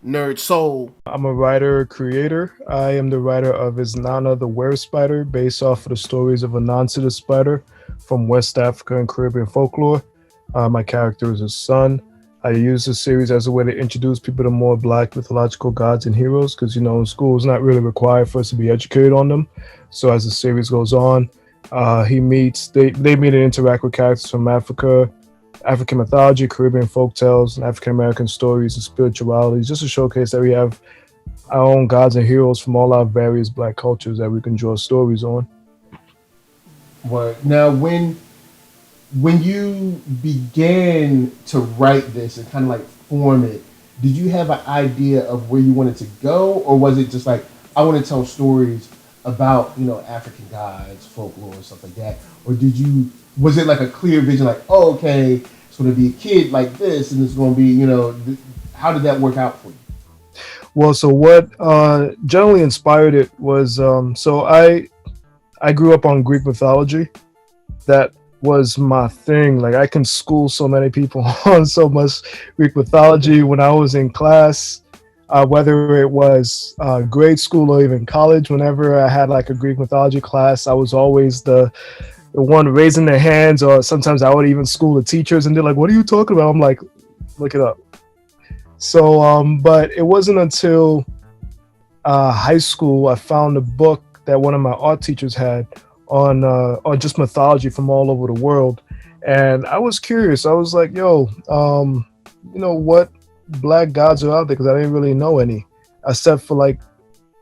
NERDSoul. I'm a writer creator. I am the writer of Is Nana the Were Spider, based off of the stories of Anansi the spider from West Africa and Caribbean folklore. My character is his son. I use this series as a way to introduce people to more Black mythological gods and heroes because, in school it's not really required for us to be educated on them. So as the series goes on, they meet and interact with characters from Africa, African mythology, Caribbean folktales, and African American stories and spiritualities, just to showcase that we have our own gods and heroes from all our various Black cultures that we can draw stories on. What now? When you began to write this and kind of like form it, did you have an idea of where you wanted to go, or was it just like, I want to tell stories about African gods, folklore, and stuff like that, or was it like a clear vision, like, oh, okay, it's going to be a kid like this, and it's going to be, how did that work out for you? Well, so what generally inspired it was, so I grew up on Greek mythology. That was my thing. Like, I can school so many people on so much Greek mythology when I was in class, whether it was grade school or even college. Whenever I had like a Greek mythology class, I was always the one raising their hands, or sometimes I would even school the teachers, and they're like, "What are you talking about?" I'm like, "Look it up." So, but it wasn't until high school I found a book that one of my art teachers had on just mythology from all over the world, and I was curious. I was like, "Yo, what Black gods are out there?" Because I didn't really know any, except for like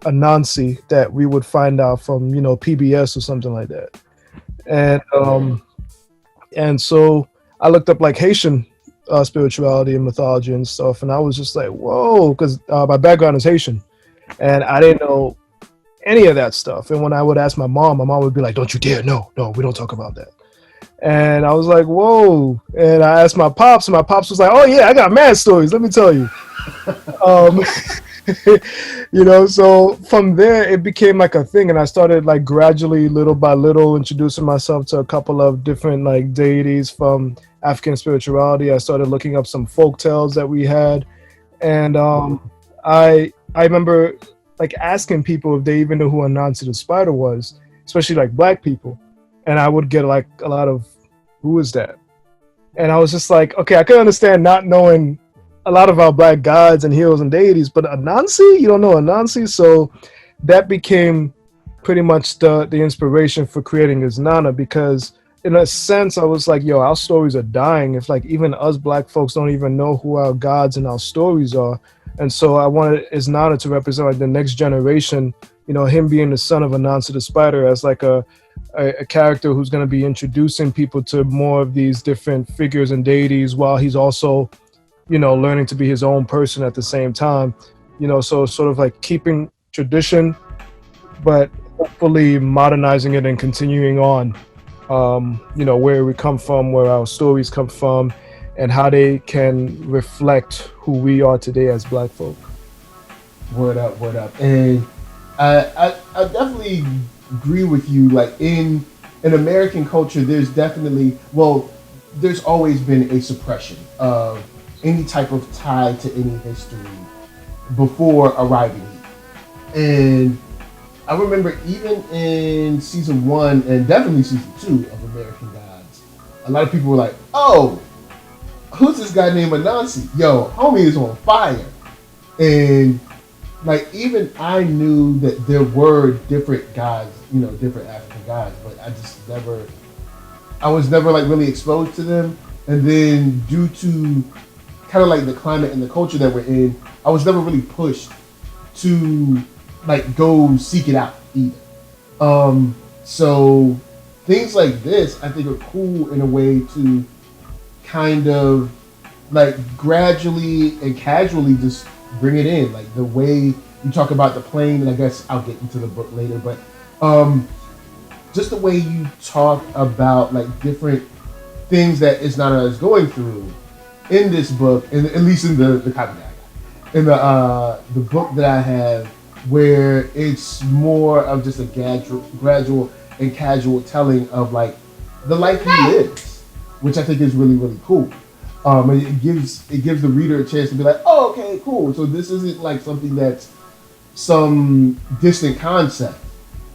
Anansi that we would find out from PBS or something like that. And so I looked up like Haitian spirituality and mythology and stuff, and I was just like, whoa, because my background is Haitian, and I didn't know any of that stuff. And when I would ask my mom would be like, "Don't you dare, no, we don't talk about that." And I was like, whoa. And I asked my pops, and my pops was like, "Oh yeah, I got mad stories, let me tell you." um, so from there it became like a thing, and I started like gradually, little by little, introducing myself to a couple of different like deities from African spirituality. I started looking up some folk tales that we had, and I remember like asking people if they even knew who Anansi the spider was, especially like Black people, and I would get like a lot of, "Who is that?" And I was just like, okay, I can understand not knowing a lot of our Black gods and heroes and deities, but Anansi, you don't know Anansi? So that became pretty much the inspiration for creating Is Nana, because in a sense I was like, yo, our stories are dying if like even us Black folks don't even know who our gods and our stories are. And so I wanted Is Nana to represent like the next generation, him being the son of Anansi the spider, as like a character who's going to be introducing people to more of these different figures and deities, while he's also learning to be his own person at the same time, so sort of like keeping tradition, but hopefully modernizing it and continuing on, where we come from, where our stories come from, and how they can reflect who we are today as Black folk. Word up, word up. And I definitely agree with you. Like in American culture, there's always been a suppression of any type of tie to any history before arriving here. And I remember even in season 1 and definitely season 2 of American Gods, a lot of people were like, "Oh, who's this guy named Anansi? Yo, homie is on fire." And like even I knew that there were different gods, different African gods, but I was never like really exposed to them. And then due to kind of like the climate and the culture that we're in, I was never really pushed to like go seek it out either. So things like this I think are cool in a way to kind of like gradually and casually just bring it in, like the way you talk about the plane, and I guess I'll get into the book later, but just the way you talk about like different things that Is Nana is going through in this book, and at least in the copy that I got, in the book that I have, where it's more of just a gradual and casual telling of like the life he lives, which I think is really, really cool. And it gives the reader a chance to be like, oh, okay, cool. So this isn't like something that's some distant concept.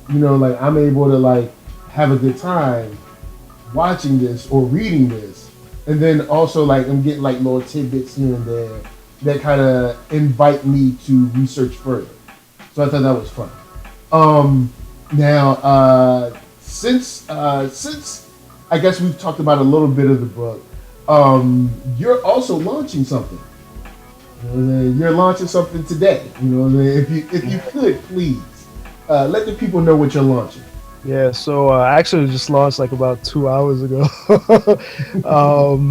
Like I'm able to like have a good time watching this or reading this, and then also like I'm getting like little tidbits here and there that kind of invite me to research further. So I thought that was fun. Now, since I guess we've talked about a little bit of the book, you're also launching something. You're launching something today. If you could please let the people know what you're launching. Yeah, so I actually just launched like about 2 hours ago.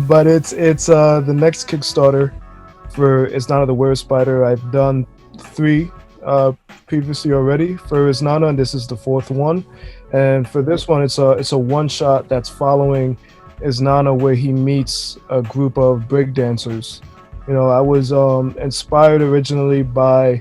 But it's the next Kickstarter for It's Not the Word Spider. I've done three previously already for Isnana, and this is the fourth one. And for this one, it's a one shot that's following Isnana, where he meets a group of breakdancers. I was inspired originally by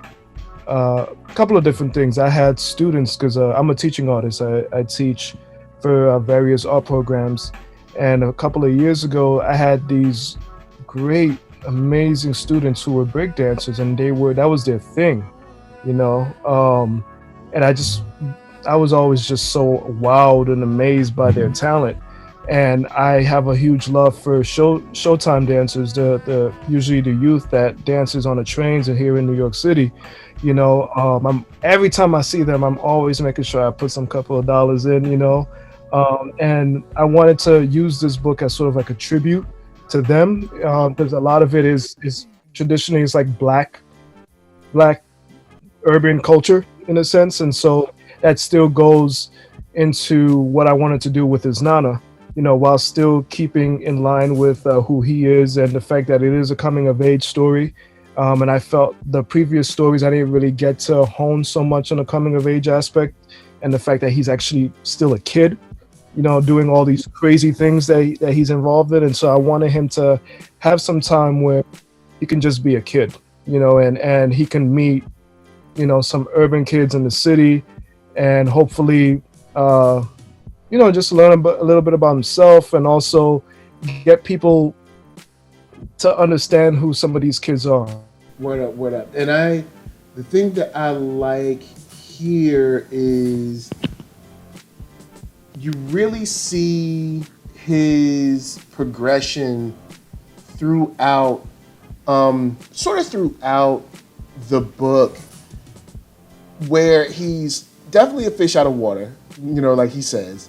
a couple of different things. I had students because I'm a teaching artist. I teach for various art programs, and a couple of years ago, I had these great, amazing students who were breakdancers, and that was their thing, and I was always just so wowed and amazed by their talent. And I have a huge love for showtime dancers, the usually the youth that dances on the trains and here in New York City. Every time I see them, I'm always making sure I put some couple of dollars in. And I wanted to use this book as sort of like a tribute to them, because a lot of it is traditionally it's like black urban culture in a sense, and so that still goes into what I wanted to do with Isnana, while still keeping in line with who he is and the fact that it is a coming of age story. And I felt the previous stories I didn't really get to hone so much on the coming of age aspect, and the fact that he's actually still a kid, doing all these crazy things that he's involved in. And so I wanted him to have some time where he can just be a kid, and he can meet, some urban kids in the city, and hopefully, just learn a little bit about himself, and also get people to understand who some of these kids are. Word up, word up. And the thing that I like here is you really see his progression throughout, sort of throughout the book, where he's definitely a fish out of water, like he says.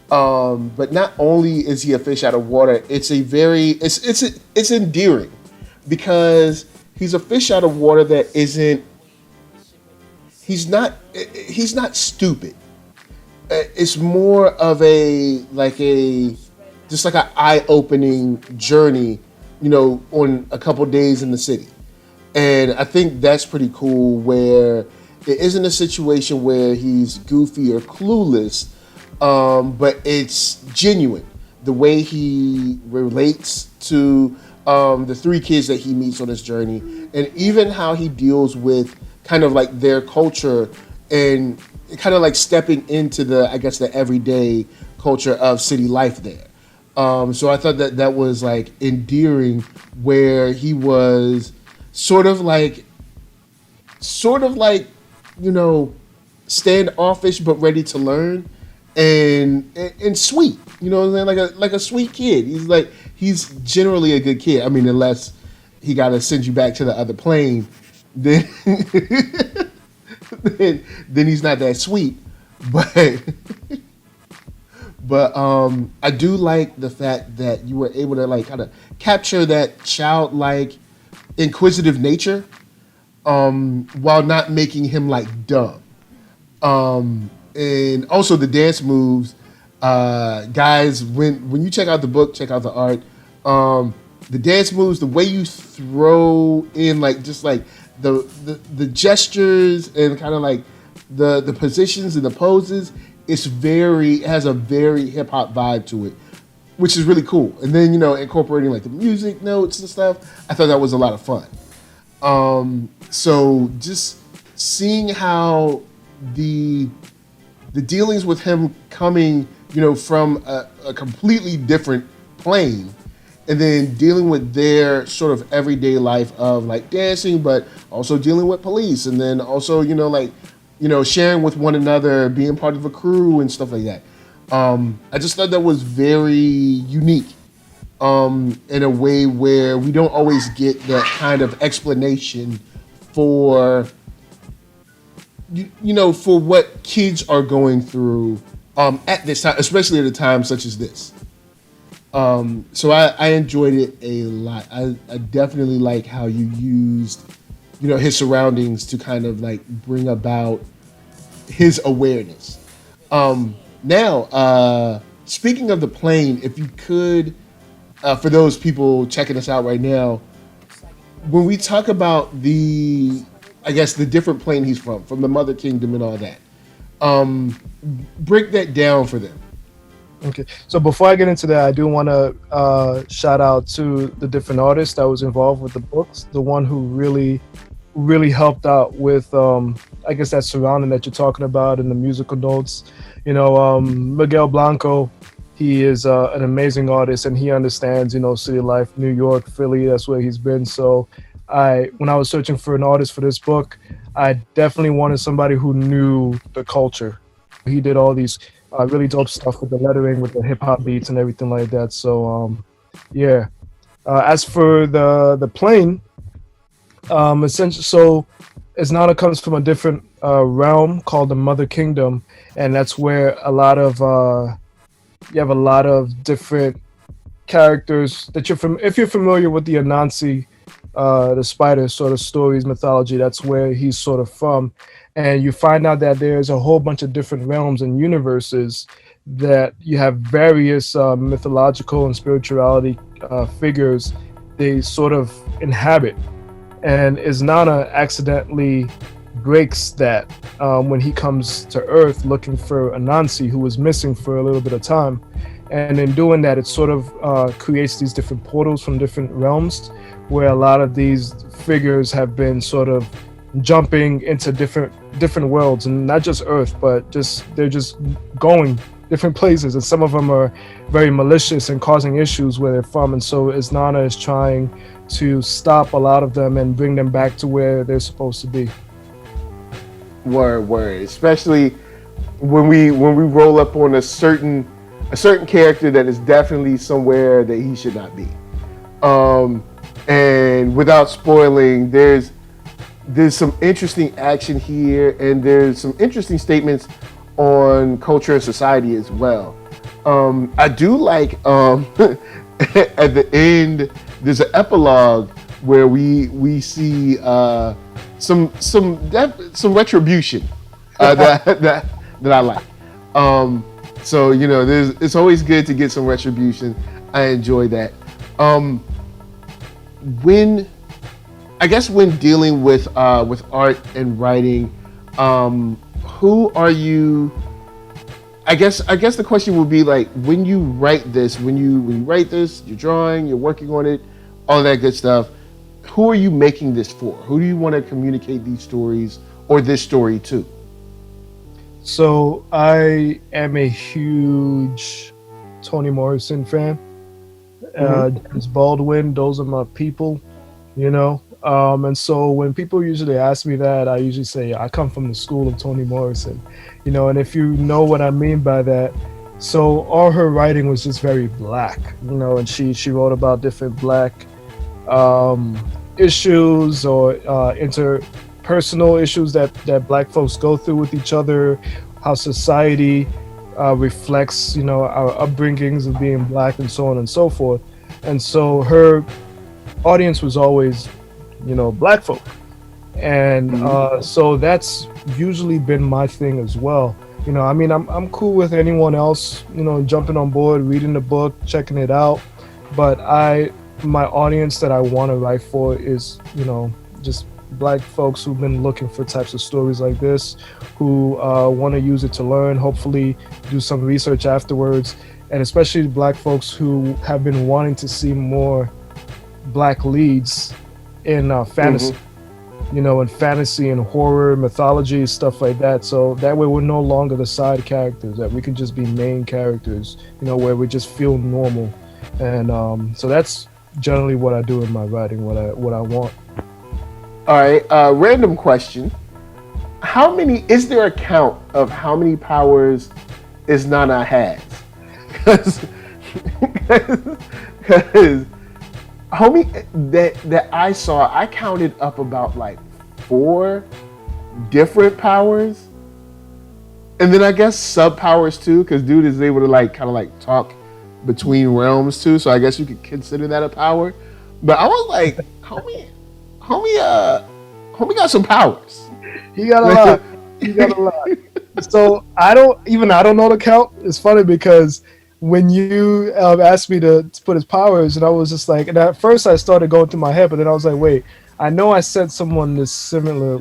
But not only is he a fish out of water, it's endearing, because he's a fish out of water that he's not stupid. It's more of just like an eye-opening journey, on a couple days in the city. And I think that's pretty cool, where it isn't a situation where he's goofy or clueless, but it's genuine. The way he relates to the three kids that he meets on his journey, and even how he deals with kind of like their culture, and kind of like stepping into the everyday culture of city life there. So I thought that was like endearing, where he was sort of like standoffish but ready to learn, and sweet, what I'm saying, like a sweet kid. He's generally a good kid. I mean, unless he got to send you back to the other plane, then then he's not that sweet. But I do like the fact that you were able to like kind of capture that childlike, inquisitive nature, while not making him like dumb. And also the dance moves, guys. When you check out the book, check out the art. The dance moves, the way you throw in like just like the gestures, and kind of like the positions and the poses, it has a very hip hop vibe to it, which is really cool. And then incorporating like the music notes and stuff, I thought that was a lot of fun. So just seeing how the dealings with him coming, from a completely different plane, and then dealing with their sort of everyday life of like dancing, but also dealing with police, and then also sharing with one another, being part of a crew and stuff like that. I just thought that was very unique, in a way where we don't always get that kind of explanation for for what kids are going through at this time, especially at a time such as this. So I enjoyed it a lot. I definitely like how you used, his surroundings to kind of like bring about his awareness. Now, speaking of the plane, if you could, for those people checking us out right now, when we talk about the different plane he's from the Mother Kingdom and all that, break that down for them. Okay, so before I get into that, I do want to shout out to the different artists that was involved with the books. The one who really helped out with, that surrounding that you're talking about and the musical notes. Miguel Blanco, he is an amazing artist, and he understands, city life, New York, Philly. That's where he's been. So when I was searching for an artist for this book, I definitely wanted somebody who knew the culture. He did all these really dope stuff with the lettering, with the hip hop beats and everything like that. So yeah. As for the plane, essentially, so Isnana comes from a different realm called the Mother Kingdom, and that's where a lot of you have a lot of different characters that you're from. If you're familiar with the Anansi, the spider sort of stories, mythology, that's where he's sort of from. And you find out that there's a whole bunch of different realms and universes that you have various mythological and spirituality figures they sort of inhabit. And Isnana accidentally breaks that when he comes to Earth looking for Anansi, who was missing for a little bit of time. And in doing that, it sort of creates these different portals from different realms where a lot of these figures have been sort of jumping into different worlds, and not just Earth, but they're just going different places, and some of them are very malicious and causing issues where they're from. And so Isnana is trying to stop a lot of them and bring them back to where they're supposed to be. Word. Especially when we roll up on a certain character that is definitely somewhere that he should not be. And without spoiling, there's some interesting action here, and there's some interesting statements on culture and society as well. I do like at the end there's an epilogue where we see some retribution that I like. So it's always good to get some retribution. I enjoy that. When dealing with art and writing, who are you? I guess the question would be like, when you write this, you're drawing, you're working on it, all that good stuff. Who are you making this for? Who do you want to communicate these stories or this story to? So I am a huge Toni Morrison fan. James Baldwin, those are my people, and so when people usually ask me that, I usually say I come from the school of Toni Morrison, and if you know what I mean by that, so all her writing was just very black, and she wrote about different black issues or interpersonal issues that black folks go through with each other, how society reflects, our upbringings of being black and so on and so forth. And so her audience was always, black folk. And so that's usually been my thing as well. I'm cool with anyone else, jumping on board, reading the book, checking it out. But my audience that I want to write for is, just black folks who've been looking for types of stories like this, who want to use it to learn, hopefully do some research afterwards, and especially black folks who have been wanting to see more black leads in fantasy, in fantasy and horror, mythology, stuff like that. So that way we're no longer the side characters, that we can just be main characters, where we just feel normal. And so that's generally what I do in my writing. What I want. All right. Random question: how many? Is there a count of how many powers is Nana has? Because homie, that I saw, I counted up about like 4 different powers, and then I guess sub powers too, because dude is able to like kind of like talk between realms too. So I guess you could consider that a power. But I was like, homie got some powers. He got a lot. He got a lot. So I don't know the count. It's funny because when you asked me to put his powers, and I was just like, and at first I started going through my head, but then I was like, wait, I know I sent someone this similar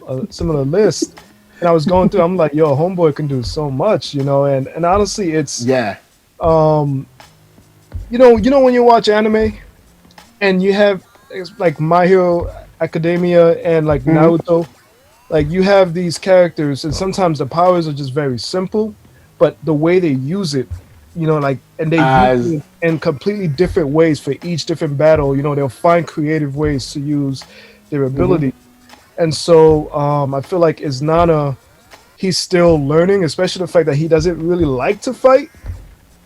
list, and I was going through. I'm like, yo, homeboy can do so much, and honestly, it's Yeah. when you watch anime, and you have it's like My Hero Academia and like Naruto. Like you have these characters, and sometimes the powers are just very simple, but the way they use it, and they use it in completely different ways for each different battle. They'll find creative ways to use their ability, and so I feel like Nana, he's still learning, especially the fact that he doesn't really like to fight,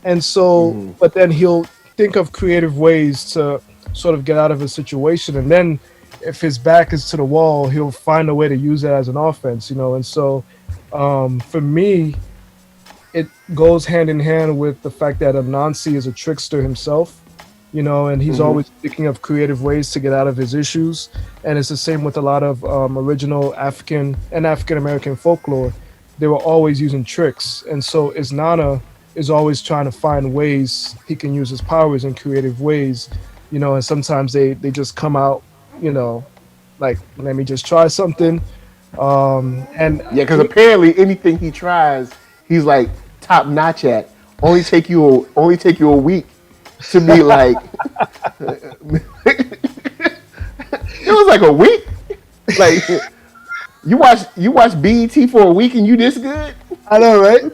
and so, but then he'll think of creative ways to sort of get out of a situation, and then if his back is to the wall, he'll find a way to use it as an offense, And so, for me, it goes hand in hand with the fact that Anansi is a trickster himself, and he's always thinking of creative ways to get out of his issues. And it's the same with a lot of original African and African American folklore. They were always using tricks, and so Nana is always trying to find ways he can use his powers in creative ways, and sometimes they just come out. Like let me just try something. And yeah, because apparently anything he tries, he's like top notch at. Only take you a week to be like. It was like a week. Like you watch BET for a week and you this good? I know, right?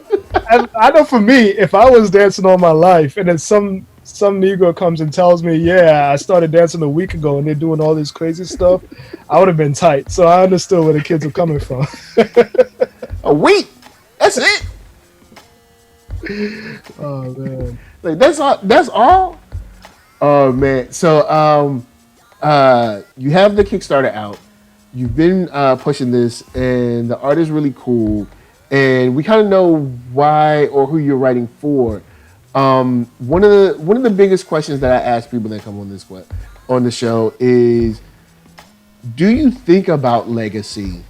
I know for me, if I was dancing all my life and then some Negro comes and tells me, yeah, I started dancing a week ago and they're doing all this crazy stuff, I would have been tight. So I understood where the kids are coming from. A week? That's it? Oh, man. Like, that's all? Oh, man. So, you have the Kickstarter out. You've been pushing this, and the art is really cool. And we kind of know why or who you're writing for. One of the biggest questions that I ask people that come on the show is, do you think about legacy?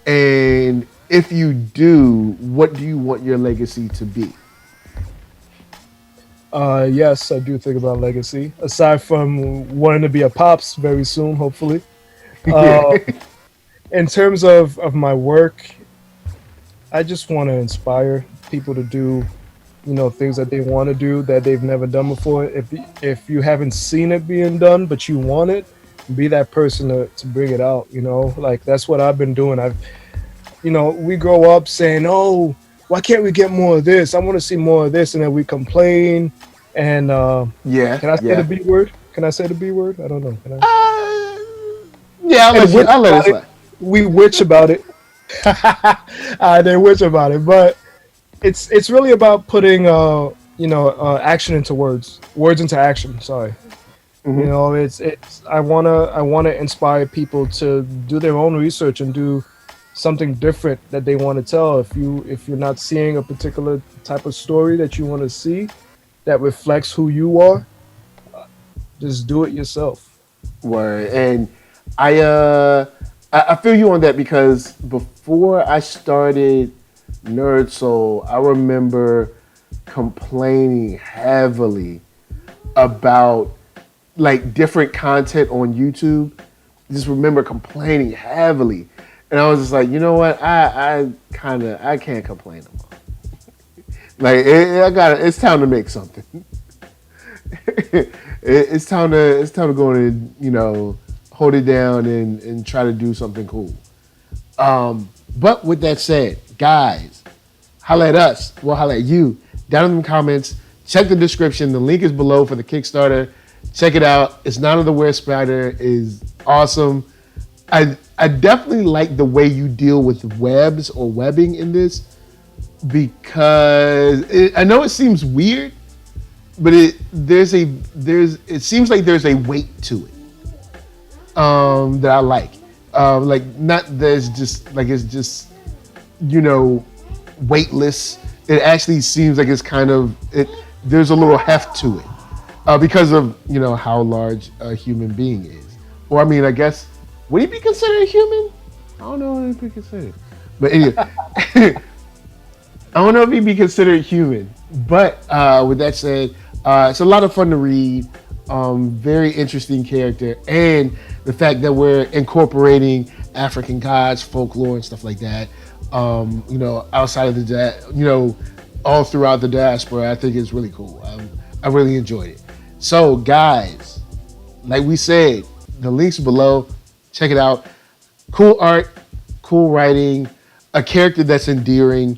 And if you do, what do you want your legacy to be? Yes, I do think about legacy. Aside from wanting to be a pops very soon, hopefully. In terms of my work, I just want to inspire people to do things that they want to do that they've never done before. If you haven't seen it being done, but you want it, be that person to bring it out. Like that's what I've been doing. We grow up saying, oh, why can't we get more of this? I want to see more of this, and then we complain. And can I say the B word? Can I say the B word? I don't know. Can I? Yeah, I'll let it slide. We witch about it. They witch about it, but it's really about putting action into words into action. Sorry. It's I wanna inspire people to do their own research and do something different that they want to tell. If you're not seeing a particular type of story that you want to see that reflects who you are, just do it yourself. Word. And I feel you on that, because before I started NERDSoul, I remember complaining heavily about like different content on YouTube. Just remember complaining heavily, and I was just like, you know what? I can't complain no more. Like it's time to make something. It's time to go in and hold it down and try to do something cool. But with that said, guys, holla at us. We'll holla at you down in the comments. check the description. The link is below for the Kickstarter. Check it out. It's Not of the Were Spider is awesome. I definitely like the way you deal with webs or webbing in this, because I know it seems weird, but it seems like there's a weight to it that I like. Like, not there's just like it's just, you know, weightless. It actually seems like it's kind of there's a little heft to it because of, you know, how large a human being is. Or I mean, I guess, would he be considered a human? I don't know if he'd be considered. But anyway, I don't know if he'd be considered human. But with that said, it's a lot of fun to read. Very interesting character. And the fact that we're incorporating African gods, folklore, and stuff like that, you know, outside of you know, all throughout the diaspora, I think is really cool. I really enjoyed it. So, guys, like we said, the links below. Check it out. Cool art, cool writing, a character that's endearing.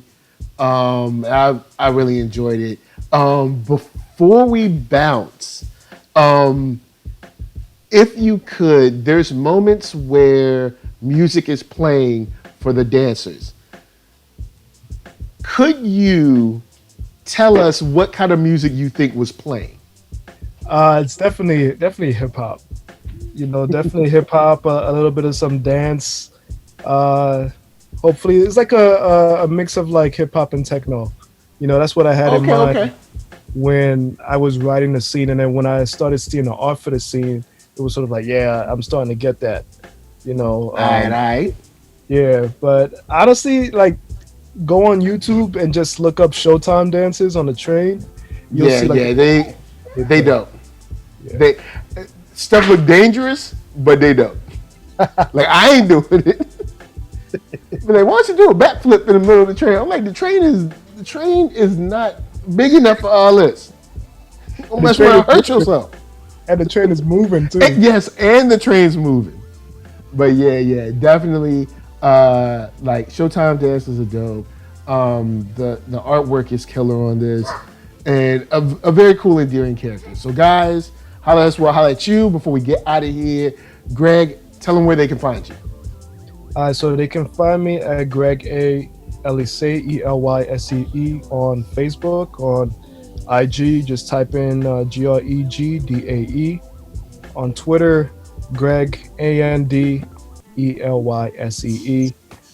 I really enjoyed it. Before we bounce, if you could, there's moments where music is playing for the dancers. Could you tell us what kind of music you think was playing? It's definitely hip hop. You know, definitely hip hop, a little bit of some dance. Hopefully, it's like a mix of like hip hop and techno. You know, that's what I had in mind when I was writing the scene, and then when I started seeing the art for the scene, it was sort of like, yeah, I'm starting to get that. You know, all right. Yeah, but honestly, like, go on YouTube and just look up Showtime dances on the train. You'll see, like, they dope. Yeah. Stuff look dangerous, but they don't. Like, I ain't doing it. But like, why don't you do a backflip in the middle of the train? I'm like, the train is not big enough for all this. Don't mess around, hurt yourself. And the train is moving too. Yes, and the train's moving. But yeah, definitely. Like, Showtime dances are dope. The artwork is killer on this, and a very cool, endearing character. So, guys, holla at us. We'll holla at you before we get out of here. Greg, tell them where they can find you. So they can find me at Greg A. Elysee, Elysee on Facebook. On IG, just type in GREGDAE. On Twitter, Greg ANDELYSEE.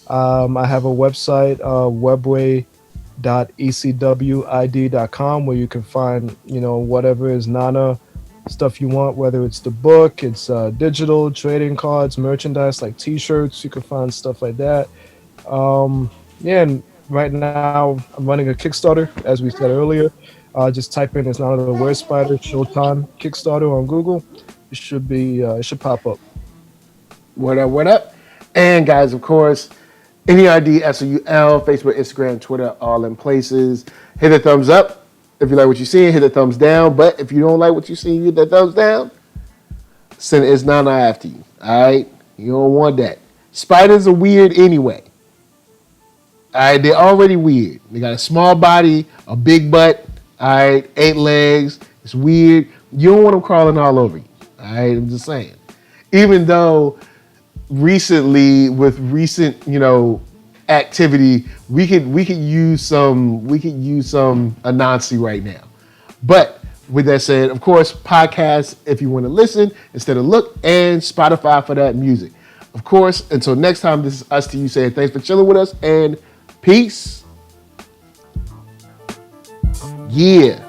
I have a website, webway.ecwid.com, where you can find, you know, whatever is Nana stuff you want, whether it's the book, it's digital, trading cards, merchandise like t-shirts. You can find stuff like that. Yeah, and right now I'm running a Kickstarter, as we said earlier. Just type in "It's Not of the Were Spider" Showtime Kickstarter on Google. It should pop up. What up? And guys, of course, NERDSoul, Facebook, Instagram, Twitter, all in places. Hit the thumbs up if you like what you see. Hit the thumbs down. But if you don't like what you see, hit the thumbs down. Send It's Not after you. All right? You don't want that. Spiders are weird anyway. All right? They're already weird. They got a small body, a big butt. All right? 8 legs. It's weird. You don't want them crawling all over you. All right? I'm just saying. Even though recently, with recent, you know, activity, we could use some Anansi right now. But with that said, of course, podcasts if you want to listen instead of look, and Spotify for that music. Of course, until next time, this is us to you saying thanks for chilling with us, and peace. Yeah.